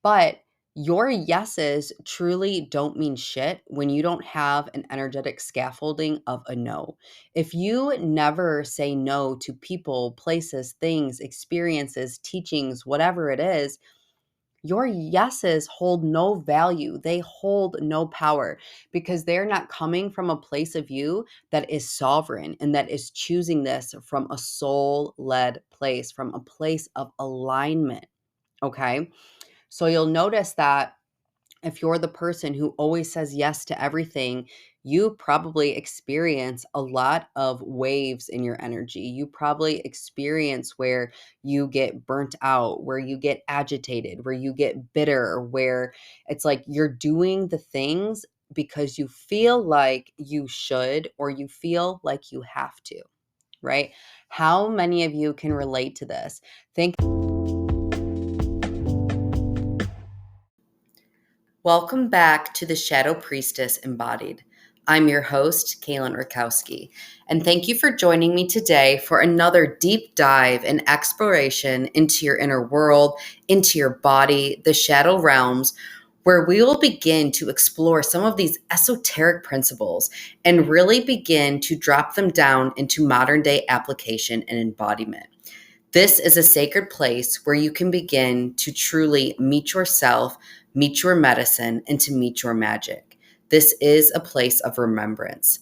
But your yeses truly don't mean shit when you don't have an energetic scaffolding of a no. If you never say no to people, places, things, experiences, teachings, whatever it is, your yeses hold no value. They hold no power because they're not coming from a place of you that is sovereign and that is choosing this from a soul-led place, from a place of alignment. Okay. So you'll notice that if you're the person who always says yes to everything, you probably experience a lot of waves in your energy. You probably experience where you get burnt out, where you get agitated, where you get bitter, where it's like you're doing the things because you feel like you should or you feel like you have to, right? How many of you can relate to this? Think. Welcome back to the Shadow Priestess Embodied. I'm your host, Kaylin Rakowski, and thank you for joining me today for another deep dive and exploration into your inner world, into your body, the shadow realms, where we will begin to explore some of these esoteric principles and really begin to drop them down into modern day application and embodiment. This is a sacred place where you can begin to truly meet yourself, meet your medicine, and to meet your magic. This is a place of remembrance.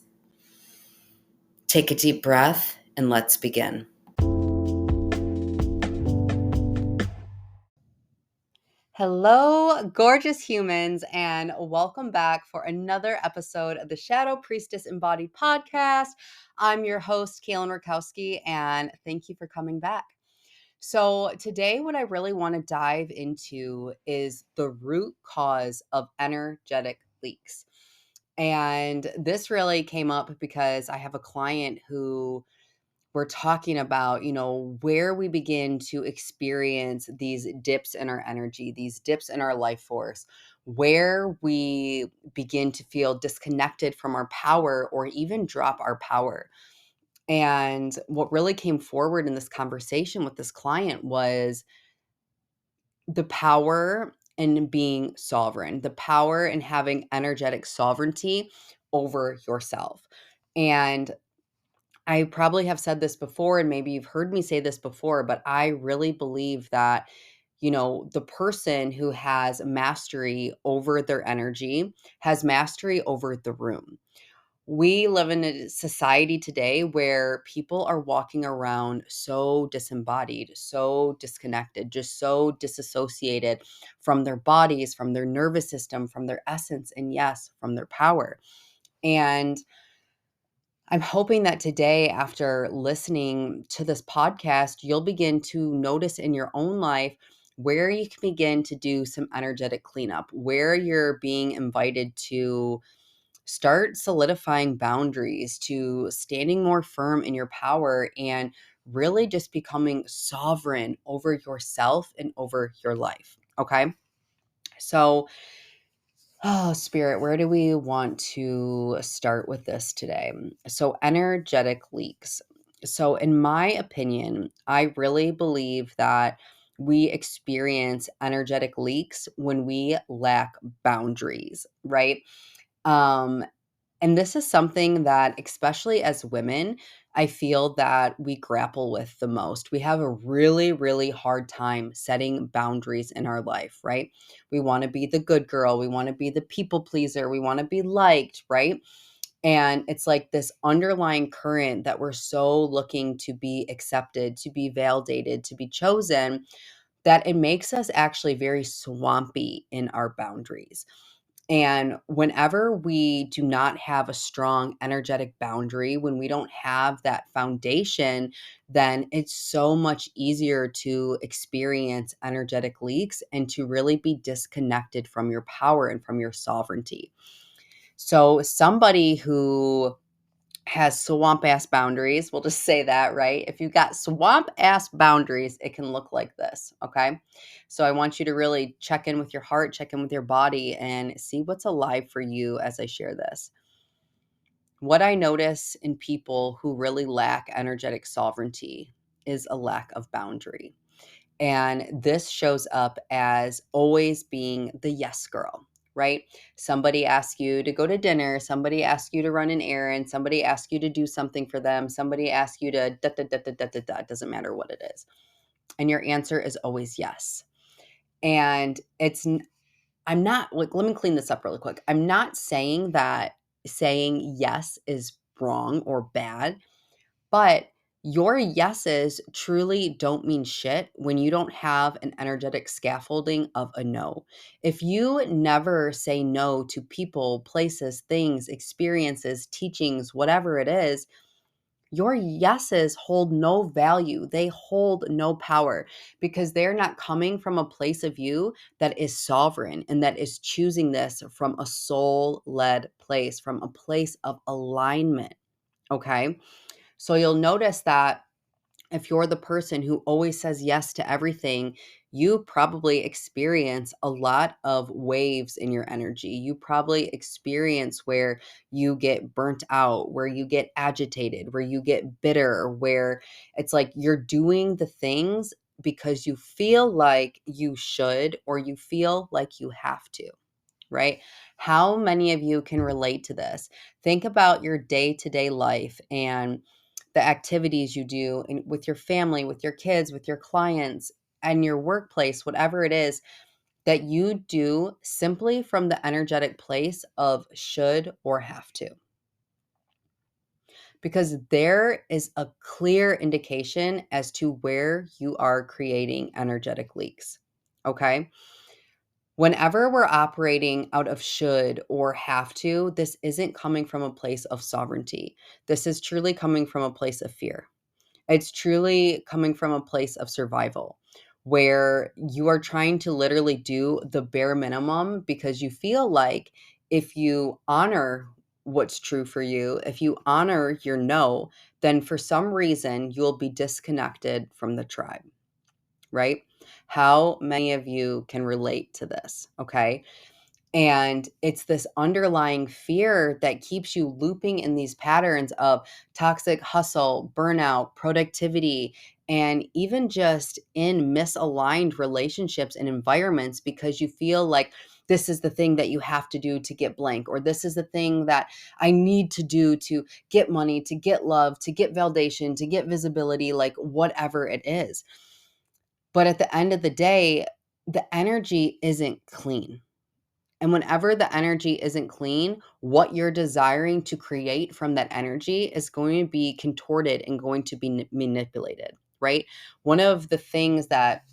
Take a deep breath and let's begin. Hello, gorgeous humans, and welcome back for another episode of the Shadow Priestess Embodied podcast. I'm your host, Kaylin Rakowski, and thank you for coming back. So today, what I really want to dive into is the root cause of energetic leaks. And this really came up because I have a client who we're talking about, where we begin to experience these dips in our energy, these dips in our life force, where we begin to feel disconnected from our power or even drop our power. And what really came forward in this conversation with this client was the power in being sovereign, the power in having energetic sovereignty over yourself. And I probably have said this before, and maybe you've heard me say this before, but I really believe that, the person who has mastery over their energy has mastery over the room. We live in a society today where people are walking around so disembodied, so disconnected, just so disassociated from their bodies, from their nervous system, from their essence, and yes, from their power. And I'm hoping that today, after listening to this podcast, you'll begin to notice in your own life where you can begin to do some energetic cleanup, where you're being invited to start solidifying boundaries, to standing more firm in your power, and really just becoming sovereign over yourself and over your life. Okay. So, oh, Spirit, where do we want to start with this today? So, energetic leaks. So, in my opinion, I really believe that we experience energetic leaks when we lack boundaries, right? Um, and this is something that, especially as women, I feel that we grapple with the most. We have a really, really hard time setting boundaries in our life, right? We want to be the good girl. We want to be the people pleaser. We want to be liked, right? And it's like this underlying current that we're so looking to be accepted, to be validated, to be chosen, that it makes us actually very swampy in our boundaries. And whenever we do not have a strong energetic boundary, when we don't have that foundation, then it's so much easier to experience energetic leaks and to really be disconnected from your power and from your sovereignty. So, somebody who has swamp ass boundaries. We'll just say that, right? If you've got swamp ass boundaries, it can look like this. Okay. So I want you to really check in with your heart, check in with your body, and see what's alive for you as I share this. What I notice in people who really lack energetic sovereignty is a lack of boundary. And this shows up as always being the yes girl, right? Somebody asks you to go to dinner, somebody asks you to run an errand, somebody asks you to do something for them, somebody asks you to da da da da da da da, it doesn't matter what it is. And your answer is always yes. And I'm not like, let me clean this up really quick. I'm not saying that saying yes is wrong or bad, but your yeses truly don't mean shit when you don't have an energetic scaffolding of a no. If you never say no to people, places, things, experiences, teachings, whatever it is, your yeses hold no value. They hold no power because they're not coming from a place of you that is sovereign and that is choosing this from a soul led place, from a place of alignment. Okay. So you'll notice that if you're the person who always says yes to everything, you probably experience a lot of waves in your energy. You probably experience where you get burnt out, where you get agitated, where you get bitter, where it's like you're doing the things because you feel like you should or you feel like you have to, right? How many of you can relate to this? Think about your day-to-day life and the activities you do with your family, with your kids, with your clients, and your workplace, whatever it is that you do simply from the energetic place of should or have to. Because there is a clear indication as to where you are creating energetic leaks. Okay. Whenever we're operating out of should or have to, this isn't coming from a place of sovereignty. This is truly coming from a place of fear. It's truly coming from a place of survival where you are trying to literally do the bare minimum because you feel like if you honor what's true for you, if you honor your no, then for some reason you'll be disconnected from the tribe, right? How many of you can relate to this? Okay. And it's this underlying fear that keeps you looping in these patterns of toxic hustle, burnout, productivity, and even just in misaligned relationships and environments because you feel like this is the thing that you have to do to get blank, or this is the thing that I need to do to get money, to get love, to get validation, to get visibility, like whatever it is. But at the end of the day, the energy isn't clean. And whenever the energy isn't clean, what you're desiring to create from that energy is going to be contorted and going to be manipulated, right? One of the things that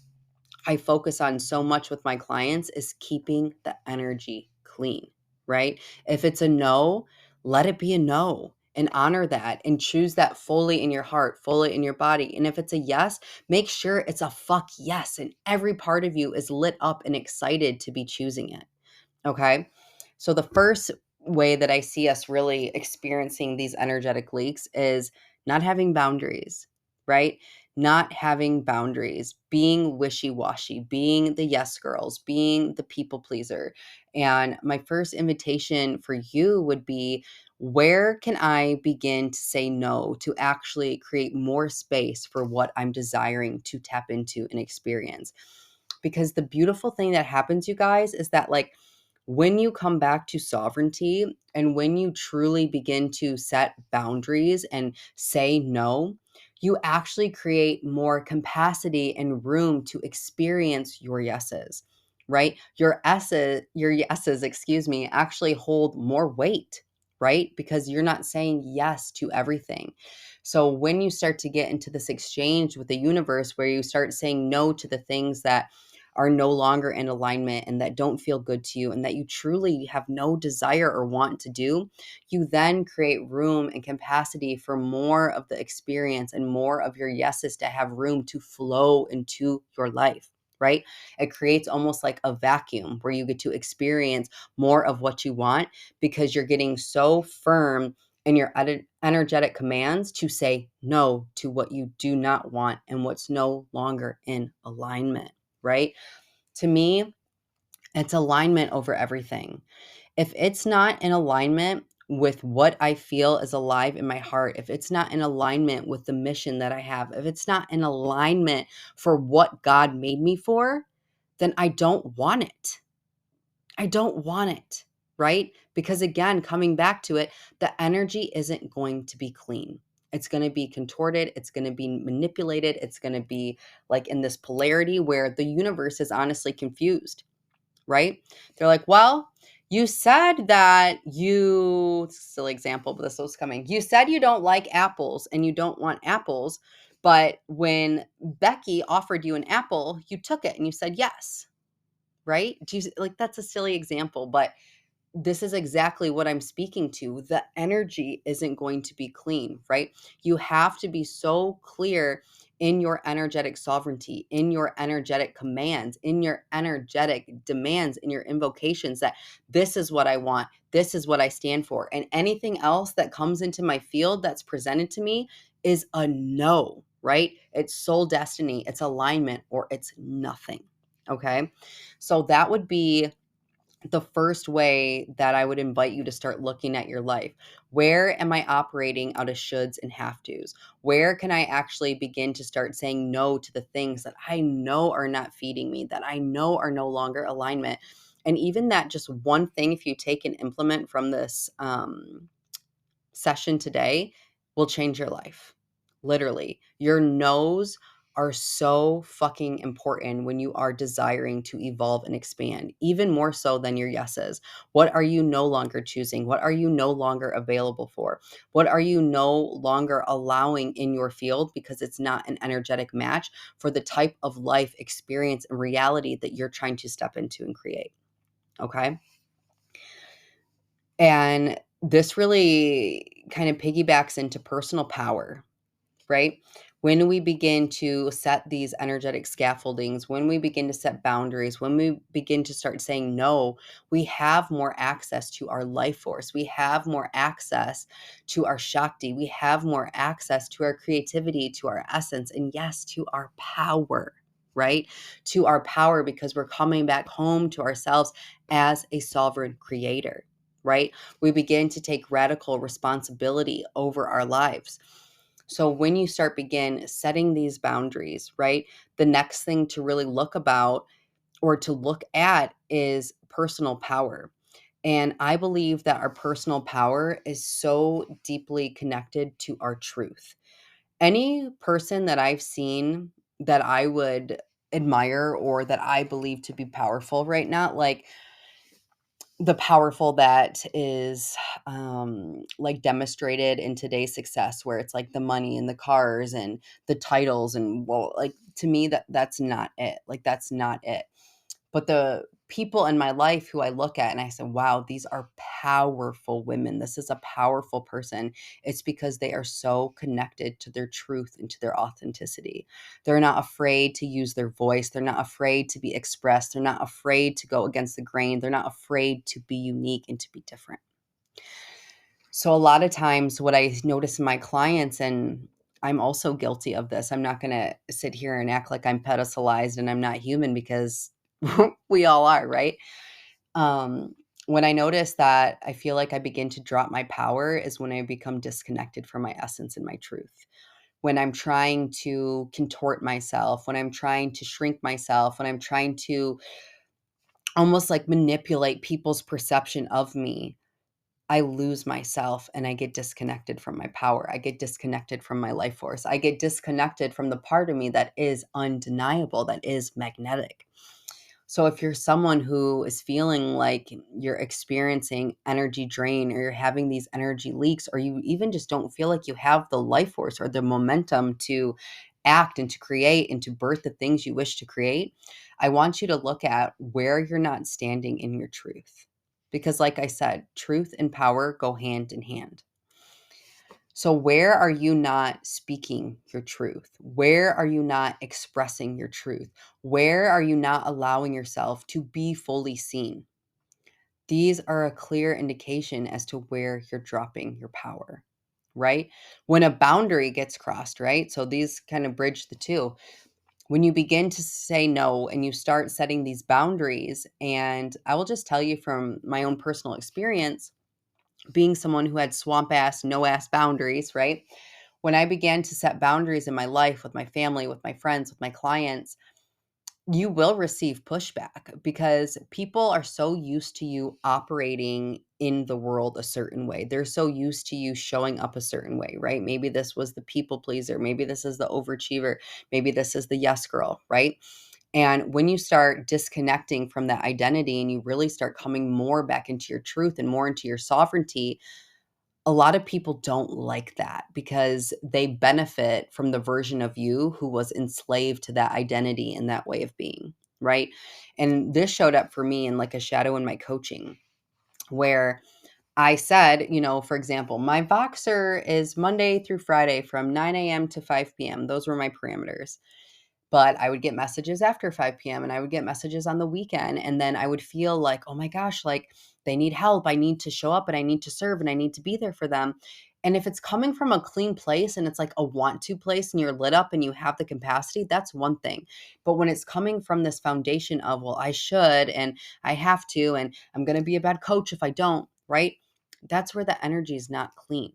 I focus on so much with my clients is keeping the energy clean, right? If it's a no, let it be a no and honor that and choose that fully in your heart, fully in your body. And if it's a yes, make sure it's a fuck yes. And every part of you is lit up and excited to be choosing it. Okay. So the first way that I see us really experiencing these energetic leaks is not having boundaries, right? Not having boundaries, being wishy washy, being the yes girls, being the people pleaser. And my first invitation for you would be, where can I begin to say no to actually create more space for what I'm desiring to tap into and experience? Because the beautiful thing that happens, you guys, is that like, when you come back to sovereignty and when you truly begin to set boundaries and say no, you actually create more capacity and room to experience your yeses, right? Your yeses, excuse me, actually hold more weight, right? Because you're not saying yes to everything. So when you start to get into this exchange with the universe where you start saying no to the things that are no longer in alignment and that don't feel good to you and that you truly have no desire or want to do, you then create room and capacity for more of the experience and more of your yeses to have room to flow into your life, right? It creates almost like a vacuum where you get to experience more of what you want because you're getting so firm in your energetic commands to say no to what you do not want and what's no longer in alignment, right? To me, it's alignment over everything. If it's not in alignment with what I feel is alive in my heart, if it's not in alignment with the mission that I have, if it's not in alignment for what God made me for, then I don't want it. I don't want it, right? Because again, coming back to it, the energy isn't going to be clean. It's going to be contorted. It's going to be manipulated. It's going to be like in this polarity where the universe is honestly confused, right? They're like, well, you said that silly example, but this was coming. You said you don't like apples and you don't want apples. But when Becky offered you an apple, you took it and you said yes, right? Like, that's a silly example, but this is exactly what I'm speaking to. The energy isn't going to be clean, right? You have to be so clear in your energetic sovereignty, in your energetic commands, in your energetic demands, in your invocations that this is what I want, this is what I stand for. And anything else that comes into my field that's presented to me is a no, right? It's soul destiny, it's alignment, or it's nothing. Okay. So that would be the first way that I would invite you to start looking at your life. Where am I operating out of shoulds and have tos? Where can I actually begin to start saying no to the things that I know are not feeding me, that I know are no longer alignment? And even that just one thing, if you take and implement from this session today, will change your life. Literally, your no's are so fucking important when you are desiring to evolve and expand, even more so than your yeses. What are you no longer choosing? What are you no longer available for? What are you no longer allowing in your field because it's not an energetic match for the type of life experience and reality that you're trying to step into and create? Okay. And this really kind of piggybacks into personal power, right? When we begin to set these energetic scaffoldings, when we begin to set boundaries, when we begin to start saying no, we have more access to our life force. We have more access to our Shakti. We have more access to our creativity, to our essence, and yes, to our power, right? To our power, because we're coming back home to ourselves as a sovereign creator, right? We begin to take radical responsibility over our lives. So when you begin setting these boundaries, right, the next thing to really look about or to look at is personal power. And I believe that our personal power is so deeply connected to our truth. Any person that I've seen that I would admire or that I believe to be powerful right now, like the powerful that is like demonstrated in today's success, where it's like the money and the cars and the titles, and well, like, to me, that's not it. Like, that's not it. But the people in my life who I look at and I say, wow, these are powerful women, this is a powerful person, it's because they are so connected to their truth and to their authenticity. They're not afraid to use their voice. They're not afraid to be expressed. They're not afraid to go against the grain. They're not afraid to be unique and to be different. So a lot of times what I notice in my clients, and I'm also guilty of this, I'm not going to sit here and act like I'm pedestalized and I'm not human, because we all are, right? Um, when I notice that I feel like I begin to drop my power is when I become disconnected from my essence and my truth. When I'm trying to contort myself, when I'm trying to shrink myself, when I'm trying to almost like manipulate people's perception of me, I lose myself and I get disconnected from my power. I get disconnected from my life force. I get disconnected from the part of me that is undeniable, that is magnetic. So if you're someone who is feeling like you're experiencing energy drain, or you're having these energy leaks, or you even just don't feel like you have the life force or the momentum to act and to create and to birth the things you wish to create, I want you to look at where you're not standing in your truth. Because like I said, truth and power go hand in hand. So where are you not speaking your truth? Where are you not expressing your truth? Where are you not allowing yourself to be fully seen? These are a clear indication as to where you're dropping your power, right? When a boundary gets crossed, right? So these kind of bridge the two. When you begin to say no and you start setting these boundaries, and I will just tell you from my own personal experience, being someone who had swamp ass, no ass boundaries, right? When I began to set boundaries in my life with my family, with my friends, with my clients, you will receive pushback because people are so used to you operating in the world a certain way. They're so used to you showing up a certain way, right? Maybe this was the people pleaser. Maybe this is the overachiever. Maybe this is the yes girl, right? And when you start disconnecting from that identity and you really start coming more back into your truth and more into your sovereignty, a lot of people don't like that because they benefit from the version of you who was enslaved to that identity and that way of being, right? And this showed up for me in like a shadow in my coaching where I said, for example, my Voxer is Monday through Friday from 9 a.m. to 5 p.m. Those were my parameters. But I would get messages after 5 p.m. and I would get messages on the weekend. And then I would feel like, oh my gosh, like they need help. I need to show up and I need to serve and I need to be there for them. And if it's coming from a clean place and it's like a want to place and you're lit up and you have the capacity, that's one thing. But when it's coming from this foundation of, well, I should and I have to, and I'm going to be a bad coach if I don't, right? That's where the energy is not clean.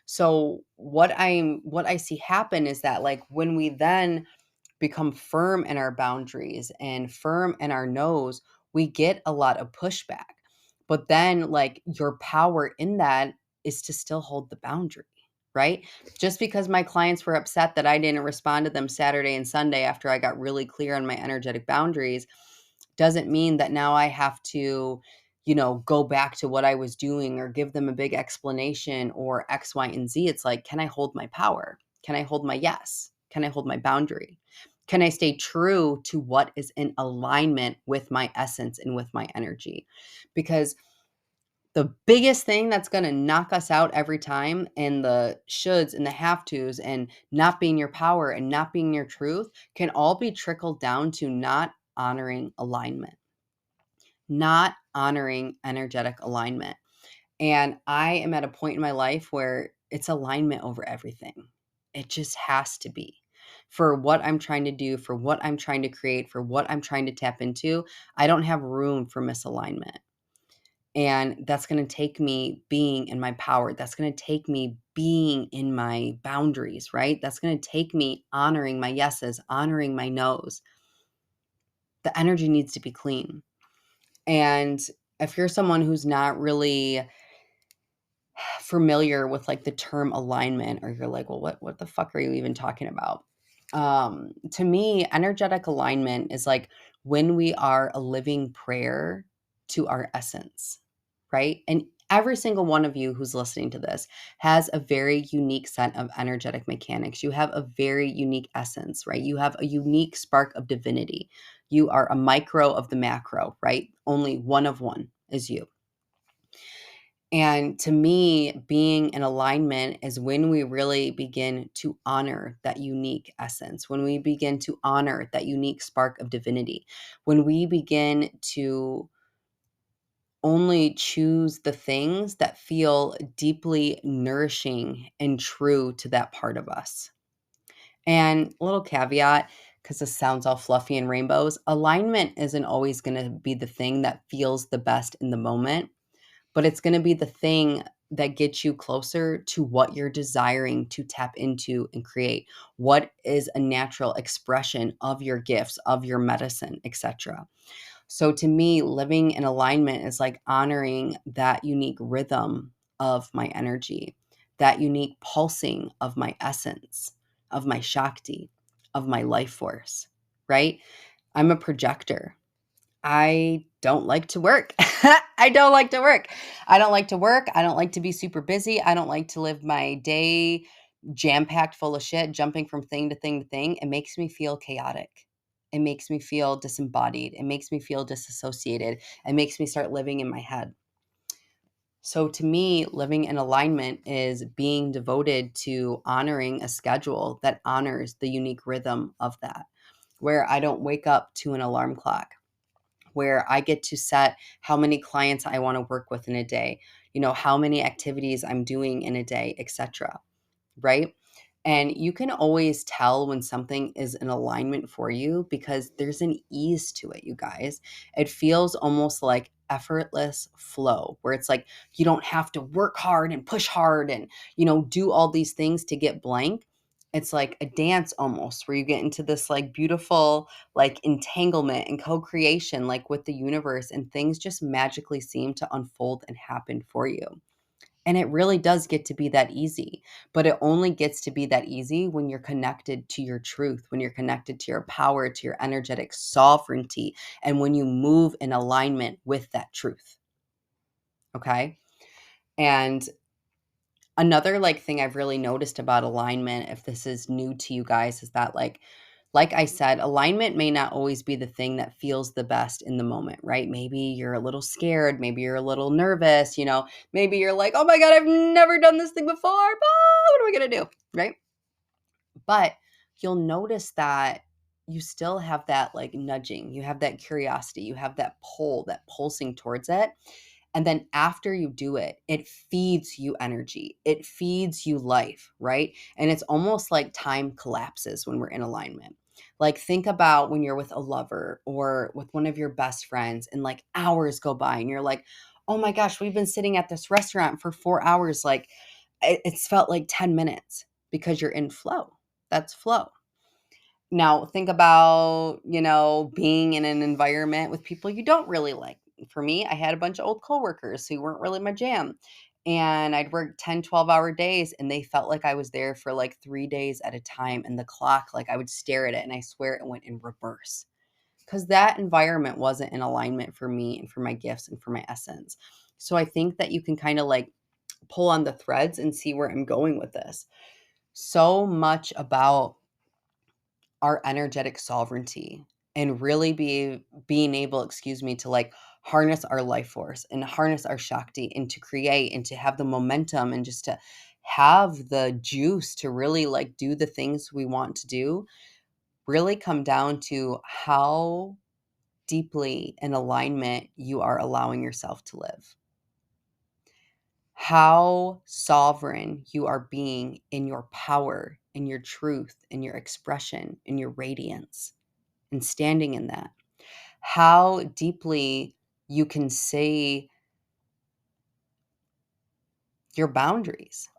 So what I see happen is that like when we then become firm in our boundaries and firm in our no's, we get a lot of pushback. But then, like, your power in that is to still hold the boundary, right? Just because my clients were upset that I didn't respond to them Saturday and Sunday after I got really clear on my energetic boundaries doesn't mean that now I have to, go back to what I was doing or give them a big explanation or X, Y, and Z. It's like, can I hold my power? Can I hold my yes? Can I hold my boundary? Can I stay true to what is in alignment with my essence and with my energy? Because the biggest thing that's going to knock us out every time and the shoulds and the have tos and not being your power and not being your truth can all be trickled down to not honoring alignment, not honoring energetic alignment. And I am at a point in my life where it's alignment over everything. It just has to be. For what I'm trying to do, for what I'm trying to create, for what I'm trying to tap into, I don't have room for misalignment. And that's going to take me being in my power. That's going to take me being in my boundaries, right? That's going to take me honoring my yeses, honoring my nos. The energy needs to be clean. And if you're someone who's not really familiar with like the term alignment, or you're like, well, what the fuck are you even talking about? To me, energetic alignment is like when we are a living prayer to our essence, right? And every single one of you who's listening to this has a very unique set of energetic mechanics. You have a very unique essence, right? You have a unique spark of divinity. You are a micro of the macro, right? Only one of one is you. And to me, being in alignment is when we really begin to honor that unique essence, when we begin to honor that unique spark of divinity, when we begin to only choose the things that feel deeply nourishing and true to that part of us. And a little caveat, because this sounds all fluffy and rainbows, alignment isn't always going to be the thing that feels the best in the moment, but it's going to be the thing that gets you closer to what you're desiring to tap into and create. What is a natural expression of your gifts, of your medicine, etc. So to me, living in alignment is like honoring that unique rhythm of my energy, that unique pulsing of my essence, of my Shakti, of my life force, right? I'm a projector. I don't like to work. I don't like to work. I don't like to work. I don't like to be super busy. I don't like to live my day jam-packed full of shit, jumping from thing to thing to thing. It makes me feel chaotic. It makes me feel disembodied. It makes me feel disassociated. It makes me start living in my head. So to me, living in alignment is being devoted to honoring a schedule that honors the unique rhythm of that, where I don't wake up to an alarm clock, where I get to set how many clients I want to work with in a day, how many activities I'm doing in a day, etc. Right? And you can always tell when something is in alignment for you because there's an ease to it, you guys. It feels almost like effortless flow where it's like you don't have to work hard and push hard and, do all these things to get blank. It's like a dance almost where you get into this like beautiful like entanglement and co-creation like with the universe, and things just magically seem to unfold and happen for you. And it really does get to be that easy, but it only gets to be that easy when you're connected to your truth, when you're connected to your power, to your energetic sovereignty, and when you move in alignment with that truth. Okay. And another like thing I've really noticed about alignment, if this is new to you guys, is that like I said, alignment may not always be the thing that feels the best in the moment, right? Maybe you're a little scared, maybe you're a little nervous, maybe you're like, "Oh my god, I've never done this thing before. What am I going to do?" Right? But you'll notice that you still have that like nudging, you have that curiosity, you have that pull, that pulsing towards it. And then after you do it, it feeds you energy, it feeds you life, right? And it's almost like time collapses when we're in alignment. Like, think about when you're with a lover or with one of your best friends, and like hours go by, and you're like, "Oh my gosh, we've been sitting at this restaurant for 4 hours." Like, it's felt like 10 minutes because you're in flow. That's flow. Now, think about, being in an environment with people you don't really like. For me, I had a bunch of old coworkers who weren't really my jam. And I'd work 10, 12-hour days, and they felt like I was there for like 3 days at a time. And the clock, like I would stare at it, and I swear it went in reverse because that environment wasn't in alignment for me and for my gifts and for my essence. So I think that you can kind of like pull on the threads and see where I'm going with this. So much about our energetic sovereignty and really being able, to like harness our life force and harness our Shakti and to create and to have the momentum and just to have the juice to really like do the things we want to do, really come down to how deeply in alignment you are allowing yourself to live. How sovereign you are being in your power, in your truth, in your expression, in your radiance, and standing in that. How deeply you can see your boundaries,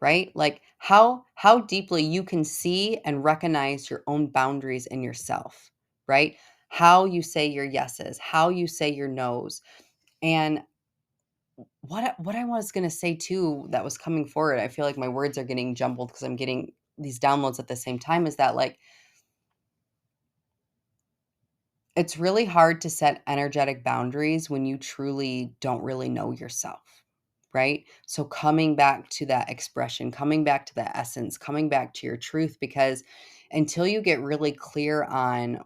right? Like how deeply you can see and recognize your own boundaries in yourself, right? How you say your yeses, how you say your nos. And what I was going to say too that was coming forward, I feel like my words are getting jumbled because I'm getting these downloads at the same time, is that like it's really hard to set energetic boundaries when you truly don't really know yourself, right? So coming back to that expression, coming back to that essence, coming back to your truth, because until you get really clear on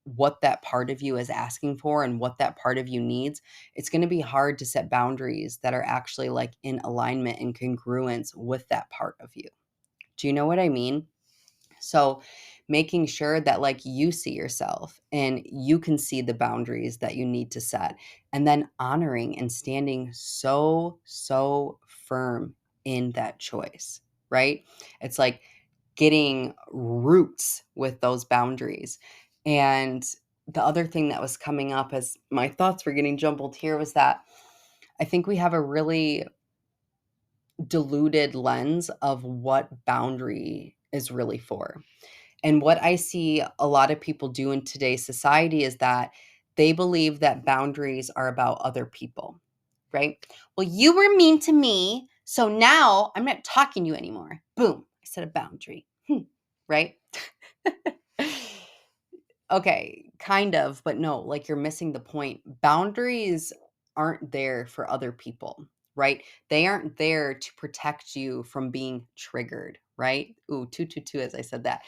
what that part of you is asking for and what that part of you needs, it's going to be hard to set boundaries that are actually like in alignment and congruence with that part of you. Do you know what I mean? So making sure that like you see yourself and you can see the boundaries that you need to set, and then honoring and standing so firm in that choice, right? It's like getting roots with those boundaries. And the other thing that was coming up as my thoughts were getting jumbled here was that I think we have a really diluted lens of what boundary is really for. And what I see a lot of people do in today's society is that they believe that boundaries are about other people, right? Well, you were mean to me, so now I'm not talking to you anymore. Boom, I set a boundary, right? Okay, kind of, but no, like you're missing the point. Boundaries aren't there for other people, right? They aren't there to protect you from being triggered, right? Ooh, 222 as I said that.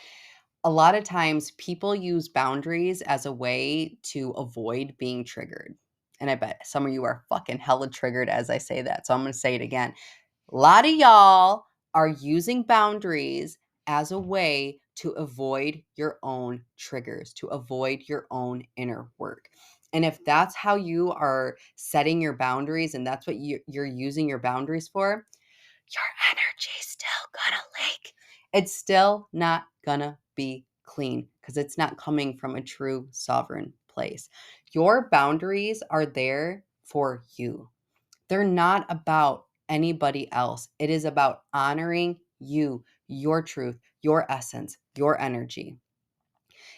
A lot of times people use boundaries as a way to avoid being triggered. And I bet some of you are fucking hella triggered as I say that. So I'm going to say it again. A lot of y'all are using boundaries as a way to avoid your own triggers, to avoid your own inner work. And if that's how you are setting your boundaries and that's what you're using your boundaries for, your energy's still gonna leak. It's still not gonna be clean because it's not coming from a true sovereign place. Your boundaries are there for you. They're not about anybody else. It is about honoring you, your truth, your essence, your energy.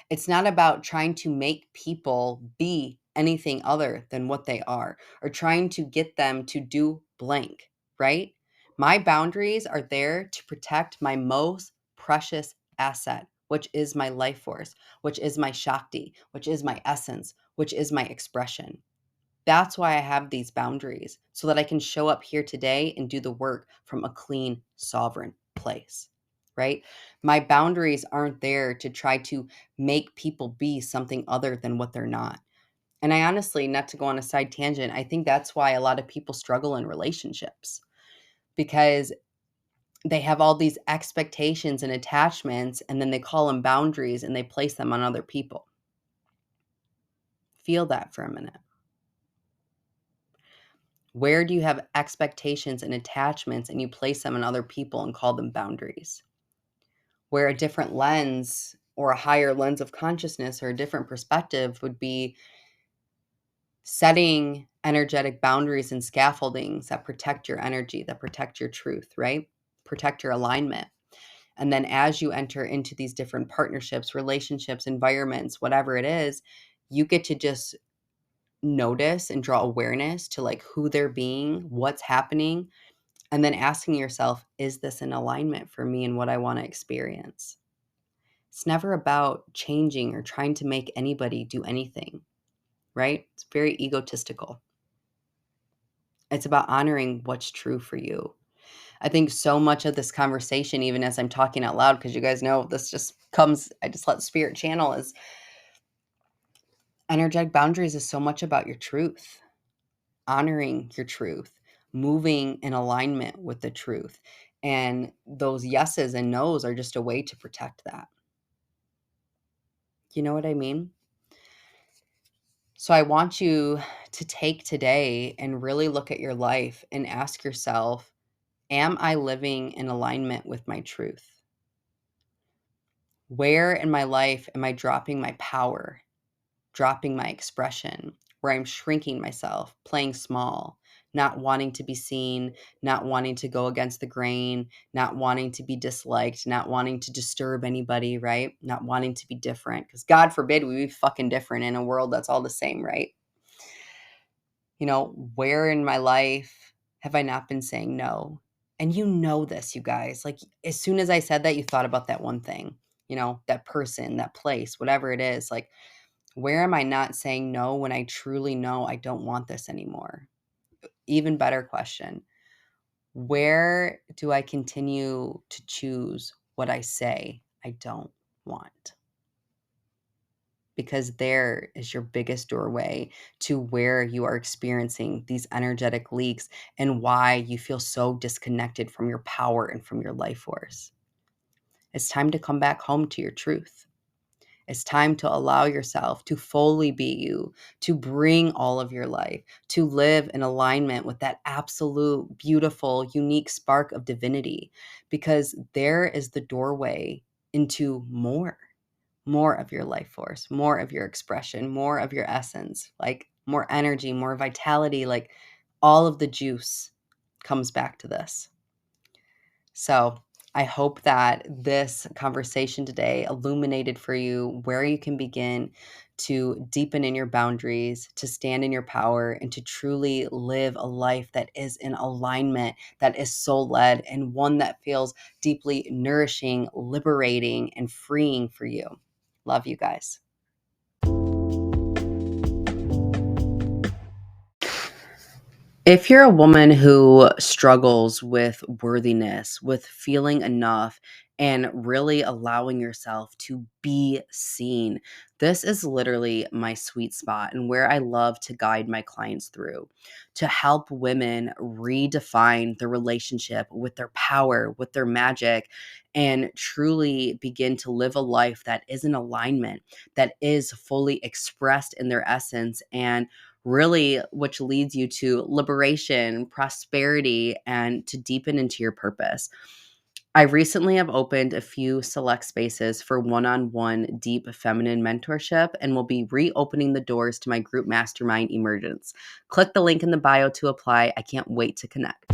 It's not about trying to make people be anything other than what they are or trying to get them to do blank, right? My boundaries are there to protect my most precious asset, which is my life force, which is my Shakti, which is my essence, which is my expression. That's why I have these boundaries so that I can show up here today and do the work from a clean, sovereign place, right? My boundaries aren't there to try to make people be something other than what they're not. And I honestly, not to go on a side tangent, I think that's why a lot of people struggle in relationships because they have all these expectations and attachments, and then they call them boundaries and they place them on other people. Feel that for a minute. Where do you have expectations and attachments and you place them on other people and call them boundaries? Where a different lens or a higher lens of consciousness or a different perspective would be setting energetic boundaries and scaffoldings that protect your energy, that protect your truth, right? Protect your alignment. And then as you enter into these different partnerships, relationships, environments, whatever it is, you get to just notice and draw awareness to like who they're being, what's happening, and then asking yourself, is this in alignment for me and what I want to experience? It's never about changing or trying to make anybody do anything, right? It's very egotistical. It's about honoring what's true for you. I think so much of this conversation, even as I'm talking out loud, because you guys know this just comes, I just let spirit channel, is energetic boundaries is so much about your truth, honoring your truth, moving in alignment with the truth. And those yeses and nos are just a way to protect that. You know what I mean? So I want you to take today and really look at your life and ask yourself, am I living in alignment with my truth? Where in my life am I dropping my power, dropping my expression, where I'm shrinking myself, playing small, not wanting to be seen, not wanting to go against the grain, not wanting to be disliked, not wanting to disturb anybody, right? Not wanting to be different. Because God forbid we be fucking different in a world that's all the same, right? You know, where in my life have I not been saying no? And you know this, you guys. Like, as soon as I said that, you thought about that one thing, you know, that person, that place, whatever it is. Like, where am I not saying no when I truly know I don't want this anymore? Even better question. Where do I continue to choose what I say I don't want? Because there is your biggest doorway to where you are experiencing these energetic leaks and why you feel so disconnected from your power and from your life force. It's time to come back home to your truth. It's time to allow yourself to fully be you, to bring all of your life, to live in alignment with that absolute, beautiful, unique spark of divinity, because there is the doorway into more of your life force, more of your expression, more of your essence, like more energy, more vitality, like all of the juice comes back to this. So I hope that this conversation today illuminated for you where you can begin to deepen in your boundaries, to stand in your power, and to truly live a life that is in alignment, that is soul led, and one that feels deeply nourishing, liberating, and freeing for you. Love you guys. If you're a woman who struggles with worthiness, with feeling enough, and really allowing yourself to be seen, this is literally my sweet spot and where I love to guide my clients through to help women redefine the relationship with their power, with their magic, and truly begin to live a life that is in alignment, that is fully expressed in their essence, and really which leads you to liberation, prosperity, and to deepen into your purpose. I recently have opened a few select spaces for one-on-one deep feminine mentorship and will be reopening the doors to my group mastermind emergence. Click the link in the bio to apply. I can't wait to connect.